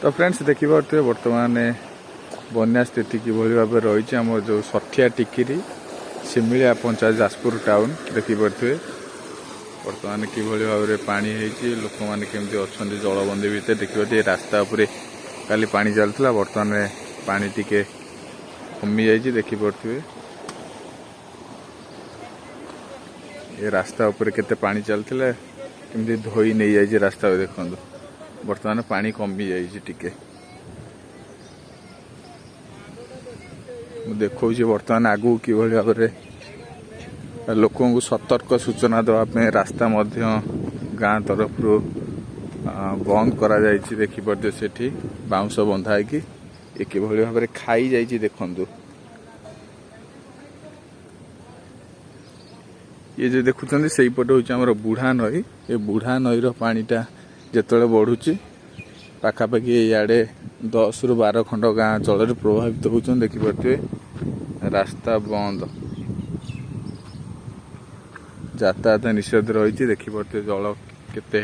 तो फ्रेंड्स देखिए बर्तमान बन्या स्थिति किभली भाव रही आम जो सठिया टिकिरी सिमिलिया पंचायत जाजपुर टाउन देखिपे बर्तमान किभली भाव में पानी होती लोक मैंने केमती अच्छा जलबंदी भितर देखिए रास्ता उपरे काली पानी चलता बर्तमान पानी टिके कमी जाइए देखिपे ये रास्ता उपरे केते पानी चलता केमती धोई नहीं जाइए रास्ता देखो बर्तमान पानी कमी जाइए टिके देखो बर्तमान आगू कि भाव में लोक सतर्क सूचना देवाई रास्ता गाँ तरफ बंद करा देखिपे से बाउंश बंधा कि किभली भाव में खाई जाइए देखु ये जो देखुं से पटे हूँ बुढ़ा नई ये बुढ़ा नईर पानीटा जिते बढ़ुची पाखापाखि इे 10 ରୁ 12 खंड गाँ जल प्रभावित होती देखिपे रास्ता बंद यातायात निषेध रही देखिपे जल केते